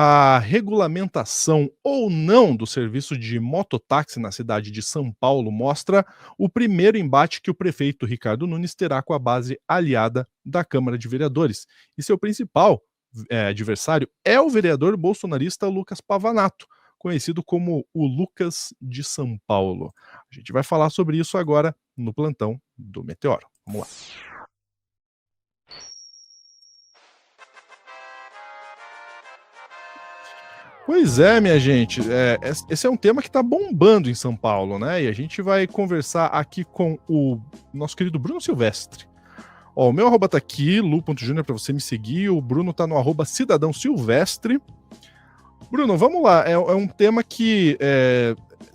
A regulamentação ou não do serviço de mototáxi na cidade de São Paulo mostra o primeiro embate que o prefeito Ricardo Nunes terá com a base aliada da Câmara de Vereadores. E seu principal adversário é o vereador bolsonarista Lucas Pavanato, conhecido como o Lucas de São Paulo. A gente vai falar sobre isso agora no plantão do Meteoro. Vamos lá. Pois é, minha gente, esse é um tema que está bombando em São Paulo, né? E a gente vai conversar aqui com o nosso querido Bruno Silvestre. Ó, o meu arroba tá aqui, lu.junior, para você me seguir. O Bruno tá no arroba Cidadão Silvestre. Bruno, vamos lá. É um tema que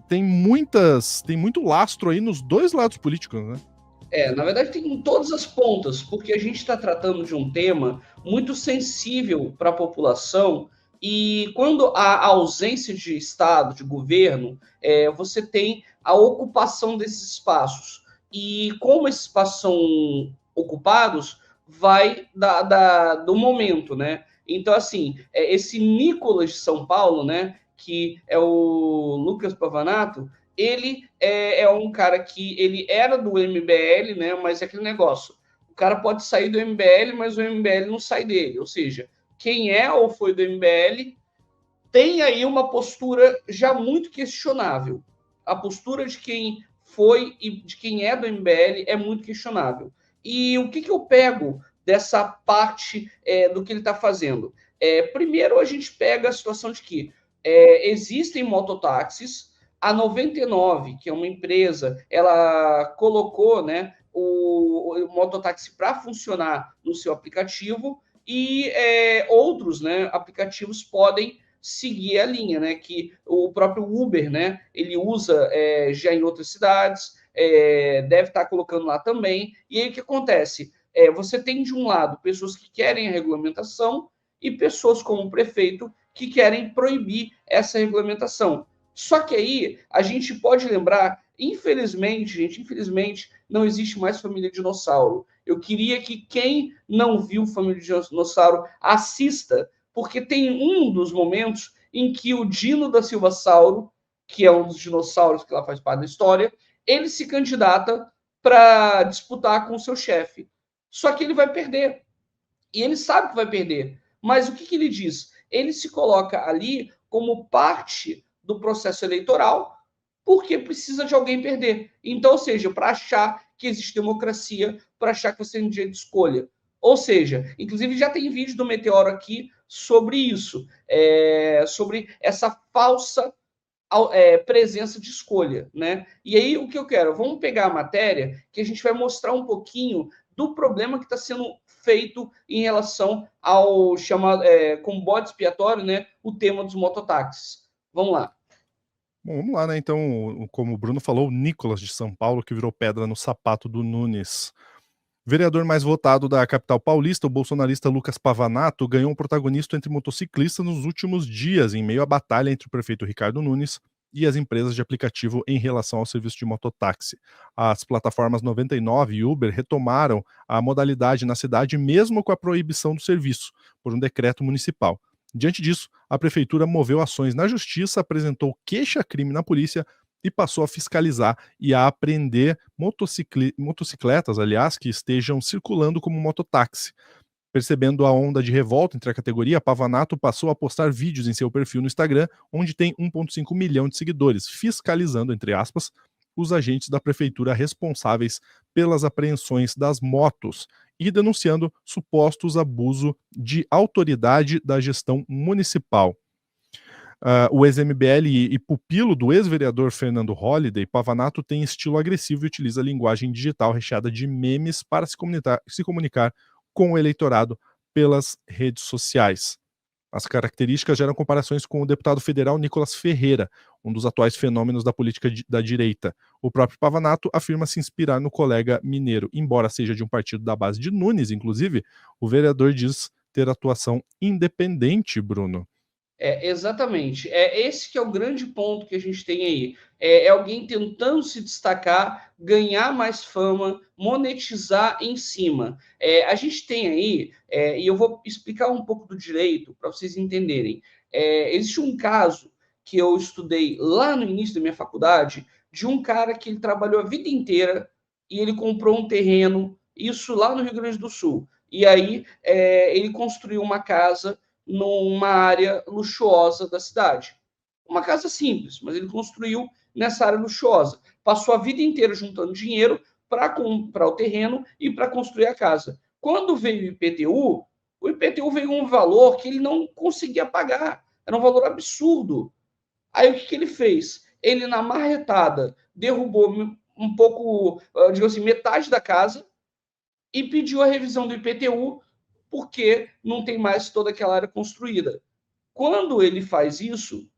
tem muito lastro aí nos dois lados políticos, né? Na verdade, tem em todas as pontas, porque a gente está tratando de um tema muito sensível para a população. E quando há ausência de Estado, de governo, você tem a ocupação desses espaços. E como esses espaços são ocupados, vai do momento, né? Então, assim, esse Nicolas de São Paulo, né, que é o Lucas Pavanato, ele é um cara que ele era do MBL, né? Mas é aquele negócio. O cara pode sair do MBL, mas o MBL não sai dele. Ou seja, quem é ou foi do MBL tem aí uma postura já muito questionável. A postura de quem foi e de quem é do MBL é muito questionável. E o que eu pego dessa parte do que ele está fazendo? Primeiro, a gente pega a situação de que existem mototáxis. A 99, que é uma empresa, ela colocou, né, o mototáxi para funcionar no seu aplicativo e outros, né, aplicativos podem seguir a linha, né? Que o próprio Uber, né? Ele usa já em outras cidades, deve estar colocando lá também. E aí o que acontece? Você tem de um lado pessoas que querem a regulamentação e pessoas como o prefeito que querem proibir essa regulamentação. Só que aí a gente pode lembrar, infelizmente, gente, infelizmente, não existe mais Família Dinossauro. Eu queria que quem não viu Família Dinossauro assista, porque tem um dos momentos em que o Dino da Silva Sauro, que é um dos dinossauros que lá faz parte da história, ele se candidata para disputar com o seu chefe. Só que ele vai perder. E ele sabe que vai perder. Mas o que ele diz? Ele se coloca ali como parte do processo eleitoral porque precisa de alguém perder. Então, ou seja, para achar que existe democracia, para achar que você tem direito de escolha. Ou seja, inclusive já tem vídeo do Meteoro aqui sobre isso, sobre essa falsa presença de escolha, né? E aí o que eu quero? Vamos pegar a matéria que a gente vai mostrar um pouquinho do problema que está sendo feito em relação ao chamado como bode expiatório, né? O tema dos mototáxis. Vamos lá. Bom, vamos lá, né? Então, como o Bruno falou, o Nicolas de São Paulo que virou pedra no sapato do Nunes. Vereador mais votado da capital paulista, o bolsonarista Lucas Pavanato ganhou um protagonista entre motociclistas nos últimos dias, em meio à batalha entre o prefeito Ricardo Nunes e as empresas de aplicativo em relação ao serviço de mototáxi. As plataformas 99 e Uber retomaram a modalidade na cidade, mesmo com a proibição do serviço, por um decreto municipal. Diante disso, a prefeitura moveu ações na justiça, apresentou queixa-crime na polícia e passou a fiscalizar e a apreender motocicletas, aliás, que estejam circulando como mototáxi. Percebendo a onda de revolta entre a categoria, Pavanato passou a postar vídeos em seu perfil no Instagram, onde tem 1,5 milhão de seguidores, fiscalizando, entre aspas, os agentes da prefeitura responsáveis pelas apreensões das motos e denunciando supostos abuso de autoridade da gestão municipal. O ex-MBL e pupilo do ex-vereador Fernando Holliday, Pavanato tem estilo agressivo e utiliza linguagem digital recheada de memes para se comunicar com o eleitorado pelas redes sociais. As características geram comparações com o deputado federal Nicolas Ferreira, um dos atuais fenômenos da política da direita. O próprio Pavanato afirma se inspirar no colega mineiro. Embora seja de um partido da base de Nunes, inclusive, o vereador diz ter atuação independente, Bruno. Exatamente. Esse que é o grande ponto que a gente tem aí. É alguém tentando se destacar, ganhar mais fama, monetizar em cima. A gente tem aí, e eu vou explicar um pouco do direito para vocês entenderem. Existe um caso que eu estudei lá no início da minha faculdade, de um cara que ele trabalhou a vida inteira e ele comprou um terreno, isso lá no Rio Grande do Sul. E aí ele construiu uma casa numa área luxuosa da cidade. Uma casa simples, mas ele construiu nessa área luxuosa. Passou a vida inteira juntando dinheiro para comprar o terreno e para construir a casa. Quando veio o IPTU veio um valor que ele não conseguia pagar. Era um valor absurdo. Aí o que ele fez? Ele, na marretada, derrubou um pouco, digamos assim, metade da casa e pediu a revisão do IPTU porque não tem mais toda aquela área construída. Quando ele faz isso,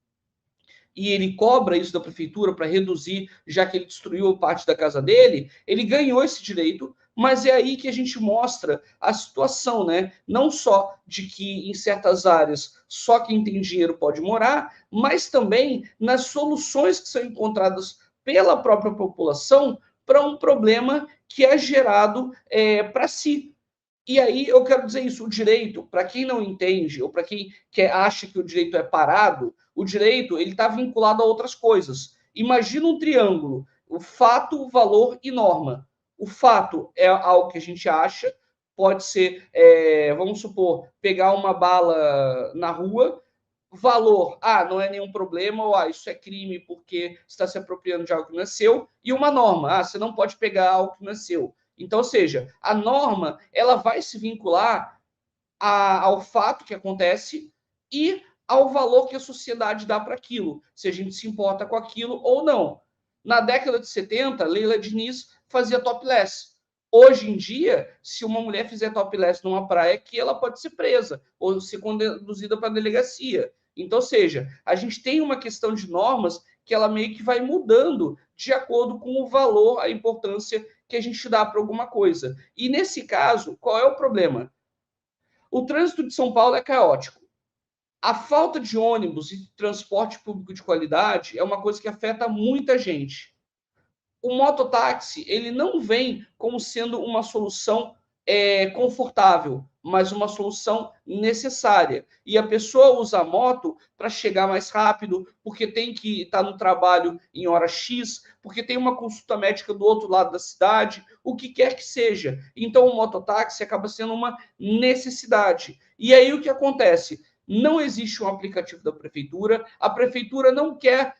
e ele cobra isso da prefeitura para reduzir, já que ele destruiu parte da casa dele, ele ganhou esse direito, mas é aí que a gente mostra a situação, né? Não só de que em certas áreas só quem tem dinheiro pode morar, mas também nas soluções que são encontradas pela própria população para um problema que é gerado para si. E aí eu quero dizer isso, o direito, para quem não entende, ou para quem acha que o direito é parado, o direito ele está vinculado a outras coisas. Imagina um triângulo, o fato, valor e norma. O fato é algo que a gente acha, pode ser, vamos supor, pegar uma bala na rua, valor, não é nenhum problema, ou isso é crime porque está se apropriando de algo que não é seu, e uma norma, você não pode pegar algo que não é seu. Então, ou seja, a norma ela vai se vincular ao fato que acontece e ao valor que a sociedade dá para aquilo, se a gente se importa com aquilo ou não. Na década de 70, Leila Diniz fazia topless. Hoje em dia, se uma mulher fizer topless numa praia, que ela pode ser presa ou ser conduzida para a delegacia. Então, ou seja, a gente tem uma questão de normas que ela meio que vai mudando de acordo com o valor, a importância que a gente dá para alguma coisa. E nesse caso, qual é o problema? O trânsito de São Paulo é caótico. A falta de ônibus e transporte público de qualidade é uma coisa que afeta muita gente. O mototáxi ele não vem como sendo uma solução confortável, mas uma solução necessária. E a pessoa usa a moto para chegar mais rápido, porque tem que estar no trabalho em hora X, porque tem uma consulta médica do outro lado da cidade, o que quer que seja. Então, o mototáxi acaba sendo uma necessidade. E aí o que acontece? Não existe um aplicativo da prefeitura, a prefeitura não quer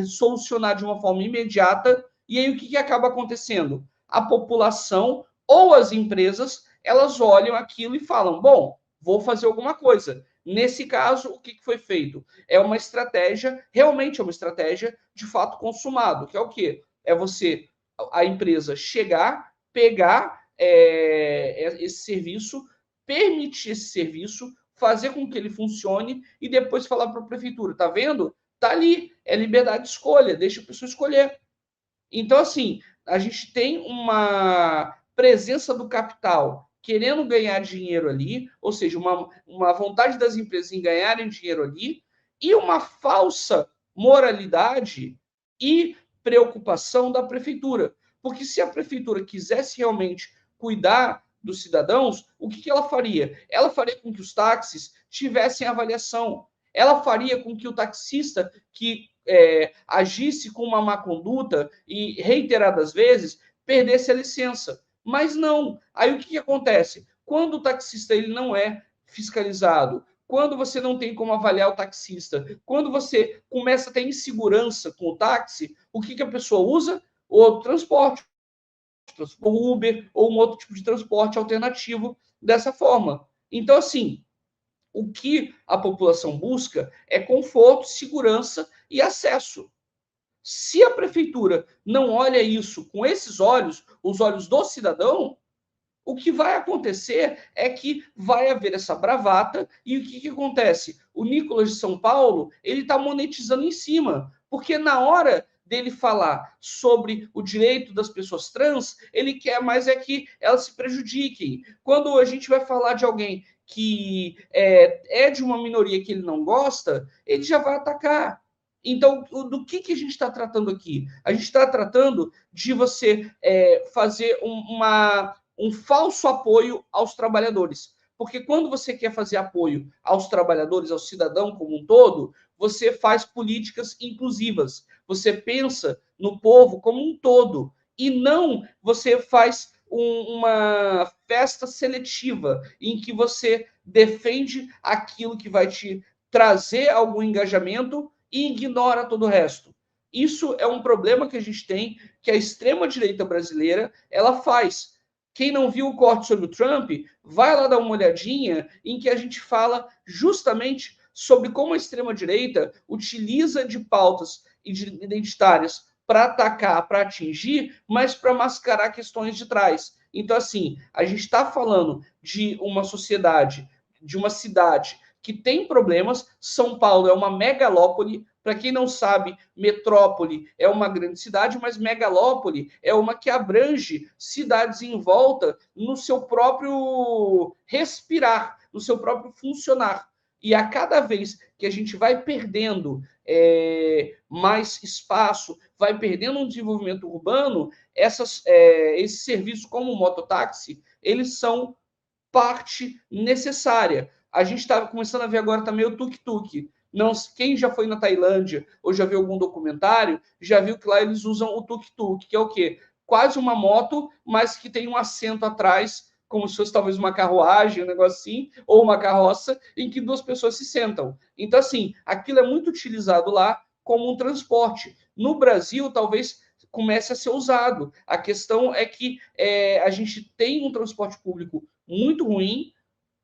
solucionar de uma forma imediata, e aí o que acaba acontecendo? A população ou as empresas, elas olham aquilo e falam, bom, vou fazer alguma coisa. Nesse caso, o que foi feito? É uma estratégia, realmente é uma estratégia de fato consumado, que é o quê? É você, a empresa chegar, pegar esse serviço, permitir esse serviço, fazer com que ele funcione e depois falar para a prefeitura, tá vendo? Tá ali, é liberdade de escolha, deixa a pessoa escolher. Então, assim, a gente tem uma presença do capital querendo ganhar dinheiro ali, ou seja, uma vontade das empresas em ganharem dinheiro ali, e uma falsa moralidade e preocupação da prefeitura. Porque se a prefeitura quisesse realmente cuidar dos cidadãos, o que ela faria? Ela faria com que os táxis tivessem avaliação. Ela faria com que o taxista que agisse com uma má conduta e reiteradas vezes perdesse a licença. Mas não. Aí o que acontece? Quando o taxista ele não é fiscalizado, quando você não tem como avaliar o taxista, quando você começa a ter insegurança com o táxi, o que a pessoa usa? O transporte, o Uber ou um outro tipo de transporte alternativo dessa forma. Então, assim, o que a população busca é conforto, segurança e acesso. Se a prefeitura não olha isso com esses olhos, os olhos do cidadão, o que vai acontecer é que vai haver essa bravata e o que acontece? O Nicolas de São Paulo ele está monetizando em cima, porque na hora dele falar sobre o direito das pessoas trans, ele quer mais é que elas se prejudiquem. Quando a gente vai falar de alguém que é de uma minoria que ele não gosta, ele já vai atacar. Então, do que a gente está tratando aqui? A gente está tratando de você fazer um falso apoio aos trabalhadores. Porque quando você quer fazer apoio aos trabalhadores, ao cidadão como um todo, você faz políticas inclusivas. Você pensa no povo como um todo. E não você faz uma festa seletiva em que você defende aquilo que vai te trazer algum engajamento e ignora todo o resto. Isso é um problema que a gente tem, que a extrema-direita brasileira ela faz. Quem não viu o corte sobre o Trump, vai lá dar uma olhadinha em que a gente fala justamente sobre como a extrema-direita utiliza de pautas identitárias para atacar, para atingir, mas para mascarar questões de trás. Então, assim, a gente está falando de uma sociedade, de uma cidade que tem problemas. São Paulo é uma megalópole. Para quem não sabe, metrópole é uma grande cidade, mas megalópole é uma que abrange cidades em volta no seu próprio respirar, no seu próprio funcionar. E a cada vez que a gente vai perdendo mais espaço, vai perdendo um desenvolvimento urbano, esses serviços como o mototáxi, eles são parte necessária. A gente está começando a ver agora também o tuk-tuk. Não, quem já foi na Tailândia ou já viu algum documentário, já viu que lá eles usam o tuk-tuk, que é o quê? Quase uma moto, mas que tem um assento atrás, como se fosse talvez uma carruagem, um negócio assim, ou uma carroça, em que duas pessoas se sentam. Então, assim, aquilo é muito utilizado lá como um transporte. No Brasil, talvez comece a ser usado. A questão é que a gente tem um transporte público muito ruim,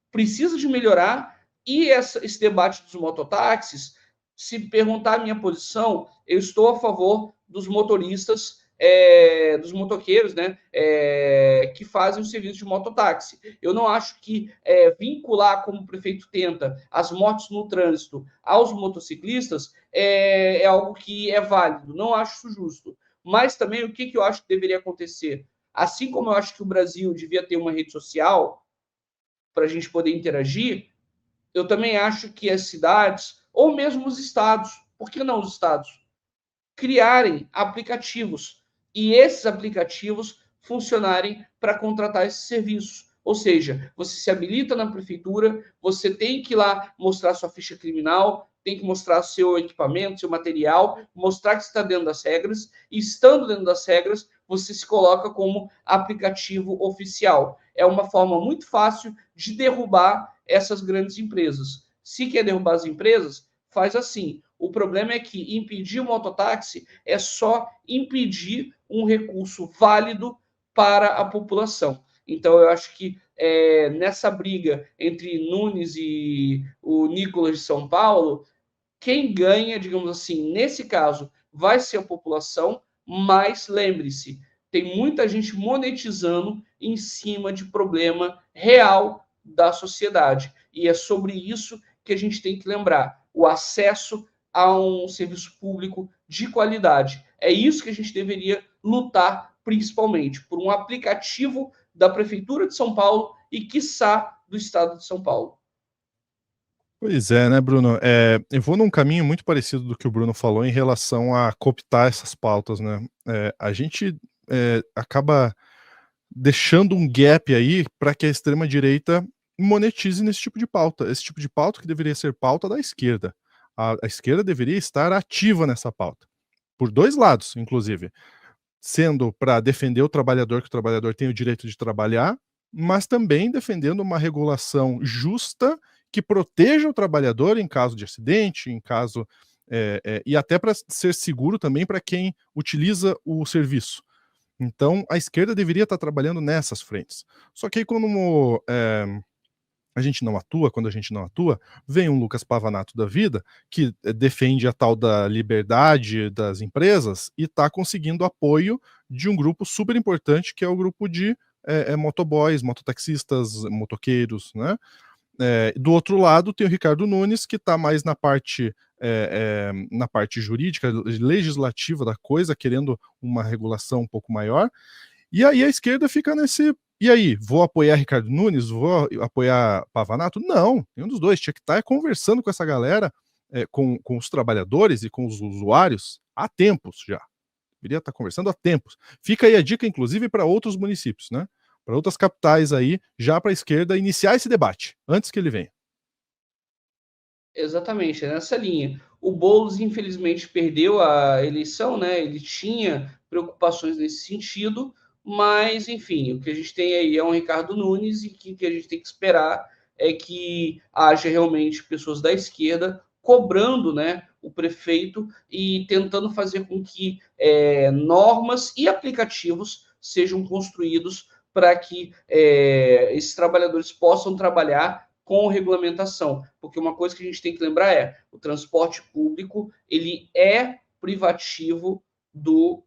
precisa de melhorar, e esse debate dos mototáxis, se perguntar a minha posição, eu estou a favor dos motoristas, dos motoqueiros, né, que fazem o serviço de mototáxi. Eu não acho que vincular, como o prefeito tenta, as mortes no trânsito aos motociclistas é algo que é válido, não acho isso justo. Mas também o que eu acho que deveria acontecer? Assim como eu acho que o Brasil devia ter uma rede social para a gente poder interagir, eu também acho que as cidades, ou mesmo os estados, por que não os estados, criarem aplicativos e esses aplicativos funcionarem para contratar esses serviços. Ou seja, você se habilita na prefeitura, você tem que ir lá mostrar sua ficha criminal, tem que mostrar seu equipamento, seu material, mostrar que está dentro das regras, e estando dentro das regras, você se coloca como aplicativo oficial. É uma forma muito fácil de derrubar essas grandes empresas. Se quer derrubar as empresas, faz assim. O problema é que impedir o mototáxi é só impedir um recurso válido para a população. Então, eu acho que nessa briga entre Nunes e o Nicolas de São Paulo, quem ganha, digamos assim, nesse caso, vai ser a população, mas lembre-se, tem muita gente monetizando em cima de problema real da sociedade. E é sobre isso que a gente tem que lembrar: o acesso a um serviço público de qualidade. É isso que a gente deveria lutar, principalmente, por um aplicativo da Prefeitura de São Paulo e, quiçá, do Estado de São Paulo. Pois é, né, Bruno? Eu vou num caminho muito parecido do que o Bruno falou em relação a cooptar essas pautas, né? A gente acaba deixando um gap aí para que a extrema-direita monetize nesse tipo de pauta. Esse tipo de pauta que deveria ser pauta da esquerda. A esquerda deveria estar ativa nessa pauta. Por dois lados, inclusive. Sendo para defender o trabalhador, que o trabalhador tem o direito de trabalhar, mas também defendendo uma regulação justa que proteja o trabalhador em caso de acidente, em caso e até para ser seguro também para quem utiliza o serviço. Então, a esquerda deveria estar trabalhando nessas frentes. Só que aí, quando a gente não atua, quando a gente não atua, vem um Lucas Pavanato da vida, que defende a tal da liberdade das empresas e está conseguindo apoio de um grupo super importante, que é o grupo de motoboys, mototaxistas, motoqueiros, né? Do outro lado tem o Ricardo Nunes, que está mais na parte jurídica, legislativa da coisa, querendo uma regulação um pouco maior, e aí a esquerda fica nesse... E aí, vou apoiar Ricardo Nunes? Vou apoiar Pavanato? Não, nenhum dos dois. Tinha que estar conversando com essa galera, com os trabalhadores e com os usuários há tempos já. Deveria estar conversando há tempos. Fica aí a dica, inclusive, para outros municípios, né? para outras capitais aí, já para a esquerda iniciar esse debate, antes que ele venha. Exatamente, é nessa linha. O Boulos, infelizmente, perdeu a eleição, né? Ele tinha preocupações nesse sentido, mas, enfim, o que a gente tem aí é um Ricardo Nunes e que a gente tem que esperar é que haja realmente pessoas da esquerda cobrando, né, o prefeito e tentando fazer com que normas e aplicativos sejam construídos para que esses trabalhadores possam trabalhar com regulamentação, porque uma coisa que a gente tem que lembrar é o transporte público ele é privativo do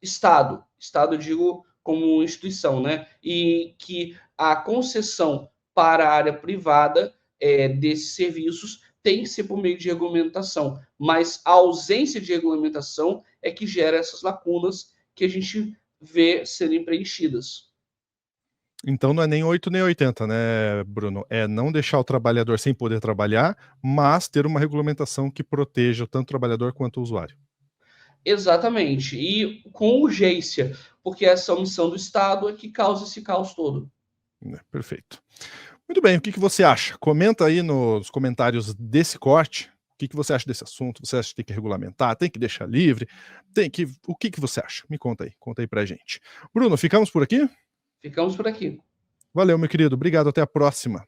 Estado, Estado eu digo como instituição, né? E que a concessão para a área privada desses serviços tem que ser por meio de regulamentação, mas a ausência de regulamentação é que gera essas lacunas que a gente vê serem preenchidas. Então não é nem 8 nem 80, né, Bruno? É não deixar o trabalhador sem poder trabalhar, mas ter uma regulamentação que proteja tanto o trabalhador quanto o usuário. Exatamente. E com urgência, porque essa omissão do Estado é que causa esse caos todo. Perfeito. Muito bem, o que você acha? Comenta aí nos comentários desse corte. O que você acha desse assunto? Você acha que tem que regulamentar? Tem que deixar livre? O que você acha? Me conta aí pra gente. Bruno, ficamos por aqui? Ficamos por aqui. Valeu, meu querido. Obrigado, até a próxima.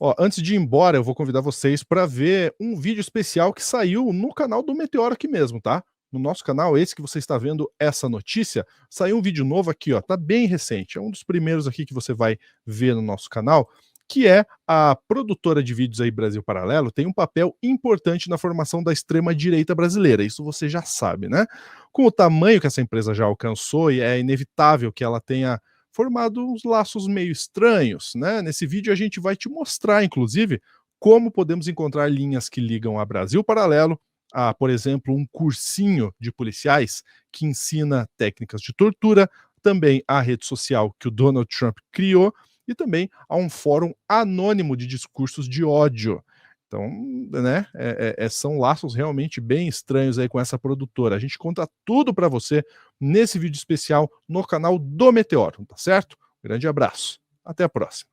Ó, antes de ir embora, eu vou convidar vocês para ver um vídeo especial que saiu no canal do Meteoro aqui mesmo, tá? No nosso canal, esse que você está vendo essa notícia, saiu um vídeo novo aqui, ó, tá bem recente, é um dos primeiros aqui que você vai ver no nosso canal, que é a produtora de vídeos aí Brasil Paralelo, tem um papel importante na formação da extrema-direita brasileira, isso você já sabe, né? Com o tamanho que essa empresa já alcançou, e é inevitável que ela tenha formado uns laços meio estranhos, né? Nesse vídeo a gente vai te mostrar, inclusive, como podemos encontrar linhas que ligam a Brasil Paralelo a, por exemplo, um cursinho de policiais que ensina técnicas de tortura, também a rede social que o Donald Trump criou e também a um fórum anônimo de discursos de ódio. Então, né, são laços realmente bem estranhos aí com essa produtora. A gente conta tudo para você nesse vídeo especial no canal do Meteoro, tá certo? Grande abraço. Até a próxima.